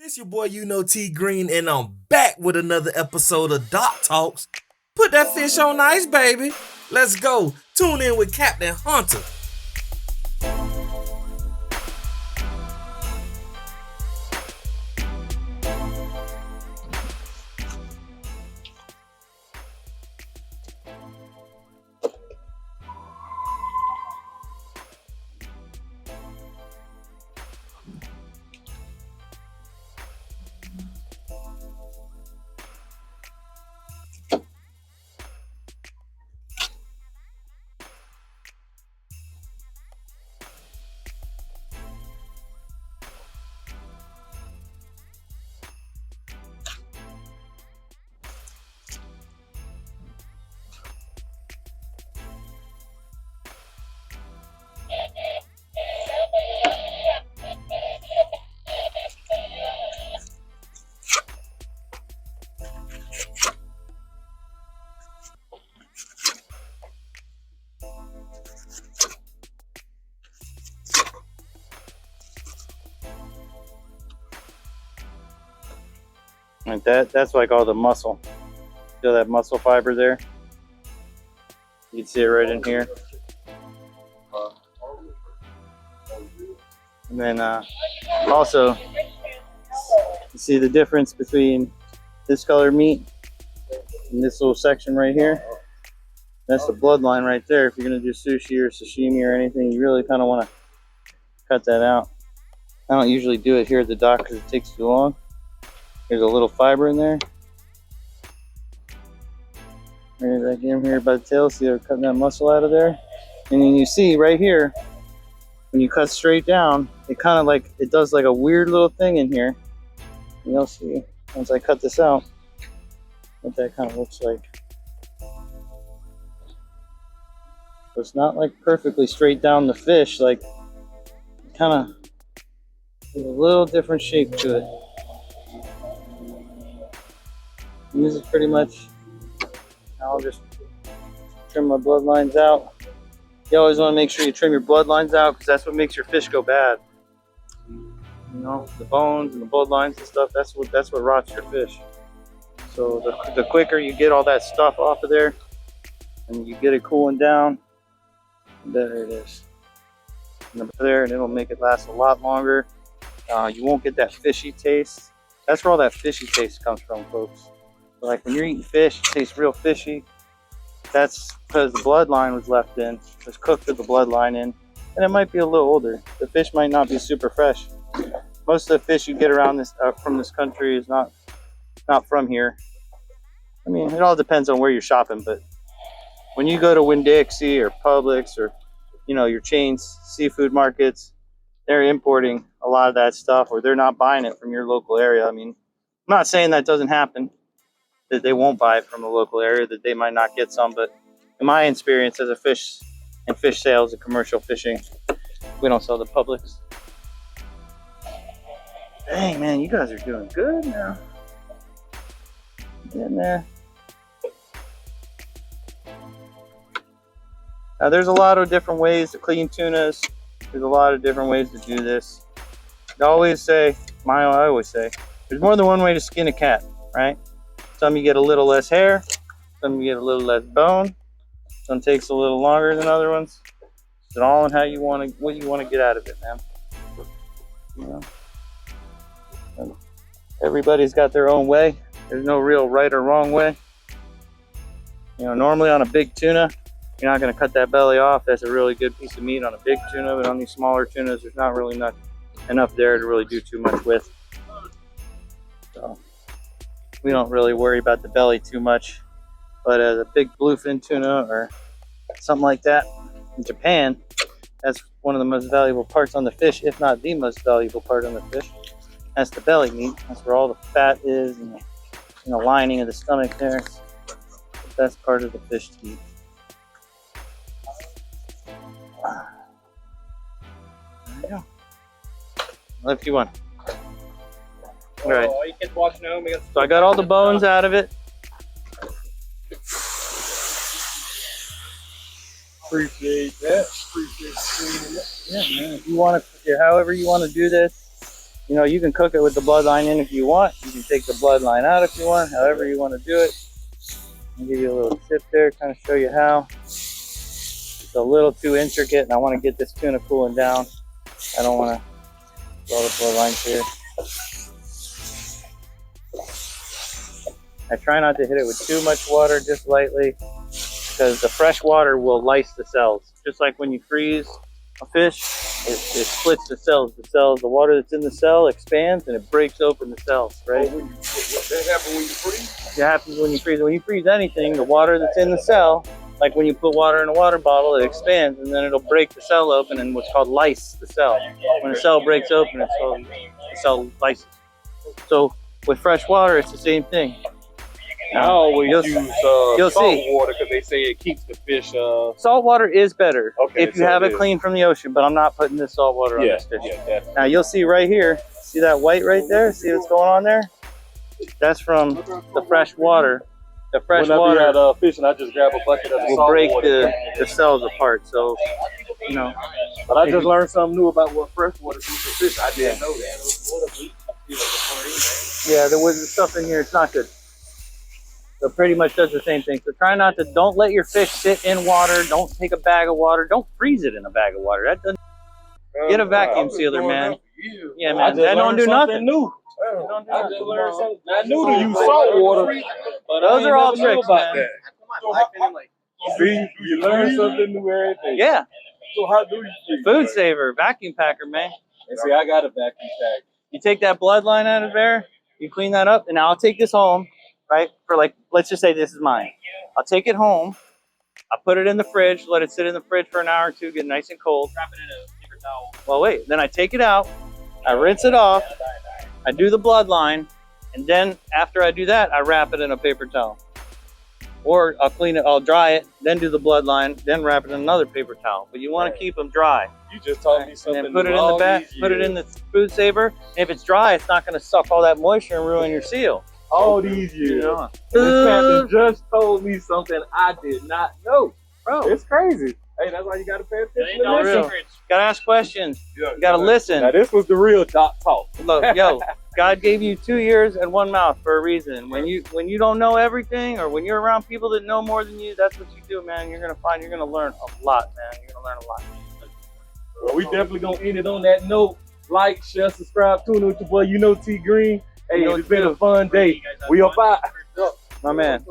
It's your boy, T Green, and I'm back with another episode of Doc Talks. Put that fish on ice, baby. Let's go. Tune in with Captain Hunter. Like that's like all the muscle. Feel that muscle fiber there? You can see it right in here. And then also, you see the difference between this color meat and this little section right here? That's the bloodline right there. If you're going to do sushi or sashimi or anything, you really kind of want to cut that out. I don't usually do it here at the dock because it takes too long. There's a little fiber in there. Right back in here by the tail, see they're cutting that muscle out of there. And then you see right here, when you cut straight down, it kind of like, it does like a weird little thing in here. And you'll see, once I cut this out, what that kind of looks like. So it's not like perfectly straight down the fish, like kind of a little different shape to it. And this is pretty much, I'll just trim my bloodlines out. You always want to make sure you trim your bloodlines out because that's what makes your fish go bad. You know, the bones and the bloodlines and stuff, that's what rots your fish. So the quicker you get all that stuff off of there and you get it cooling down, the better it is. And there, and it'll make it last a lot longer. You won't get that fishy taste. That's where all that fishy taste comes from, folks. Like when you're eating fish, it tastes real fishy. That's because the bloodline was left in, was cooked with the bloodline in, and it might be a little older. The fish might not be super fresh. Most of the fish you get around this from this country is not from here. I mean, it all depends on where you're shopping, but when you go to Winn-Dixie or Publix or your chains, seafood markets, they're importing a lot of that stuff, or they're not buying it from your local area. I mean, I'm not saying that doesn't happen, that they won't buy it from the local area, that they might not get some, but in my experience as a fish sales and commercial fishing, we don't sell to Publix. Dang, man, you guys are doing good now. Getting there. Now, there's a lot of different ways to clean tunas. There's a lot of different ways to do this. I always say, there's more than one way to skin a cat, right? Some you get a little less hair, some you get a little less bone, some takes a little longer than other ones. It's all on how you want to, what you want to get out of it, man. Everybody's got their own way. There's no real right or wrong way. Normally on a big tuna, you're not going to cut that belly off. That's a really good piece of meat on a big tuna, but on these smaller tunas, there's not really enough there to really do too much with. So we don't really worry about the belly too much. But as a big bluefin tuna or something like that in Japan, that's one of the most valuable parts on the fish, if not the most valuable part on the fish. That's the belly meat. That's where all the fat is and the lining of the stomach there. It's the best part of the fish to eat. There you go. If you want. All right. All you kids watching home, So I got all the bones out of it. Appreciate that. Appreciate cleaning it. Yeah, man. If you want to, however you want to do this, You know, you can cook it with the bloodline in if you want. You can take the bloodline out if you want, however you want to do it. I'll give you a little tip there, kind of show you how. It's a little too intricate, and I want to get this tuna cooling down. I don't want to blow the bloodlines here. I try not to hit it with too much water, just lightly, because the fresh water will lyse the cells. Just like when you freeze a fish, it splits the cells. The water that's in the cell expands and it breaks open the cells, right? Oh, that happens when you freeze? It happens when you freeze. When you freeze anything, the water that's in the cell, like when you put water in a water bottle, it expands and then it'll break the cell open and what's called lyse the cell. When a cell breaks open, the cell lyses. So with fresh water, it's the same thing. I always use you'll salt see. water because they say it keeps the fish. Salt water is better if you so have it clean from the ocean, but I'm not putting this salt water on this fish. Yeah, Now you'll see right here, see that white right there? See what's going on there? That's from the fresh water. The fresh water at fishing, I just grab a bucket of will salt break water. the cells apart. So, you know. But I just learned something new about what fresh water do for fish. I didn't know that. Yeah, there was stuff in here. It's not good. So pretty much does the same thing. So try not to, don't let your fish sit in water. Don't take a bag of water. Don't freeze it in a bag of water. That doesn't, get a vacuum sealer, man. Yeah, man, that don't do nothing. New. I just learned something. I knew to use salt water, but Those are all tricks, about man. that. See, you learn something new every day. Yeah, So how do you freeze? food saver, vacuum packer, man. And see, I got a vacuum pack. You take that bloodline out of there, you clean that up, and now I'll take this home, right? For like, let's just say this is mine. I'll take it home, I put it in the fridge, let it sit in the fridge for an hour or two, get nice and cold. Wrap it in a paper towel. Well, wait, then I take it out, I rinse it off, I do the bloodline, and then after I do that, I wrap it in a paper towel. Or I'll clean it, I'll dry it, then do the bloodline, then wrap it in another paper towel. But you want to keep them dry. You just taught me something. And then put it in the back, put it in the food saver. And if it's dry, it's not going to suck all that moisture and ruin your seal. all these years. Yeah. This captain just told me something I did not know. Bro, It's crazy. Hey, that's why you gotta pay attention to for listen. real. Gotta ask questions. Yeah, You gotta listen. Now this was the real Doc talk. Look, yo, God gave you 2 ears and 1 mouth for a reason. When you don't know everything, or when you're around people that know more than you, that's what you do, man. You're gonna learn a lot, man. You're gonna learn a lot. Well, we definitely gonna end it on that note. Like, share, subscribe, tune in with your boy, T Green. Hey, it's been a fun day. We up out. My man.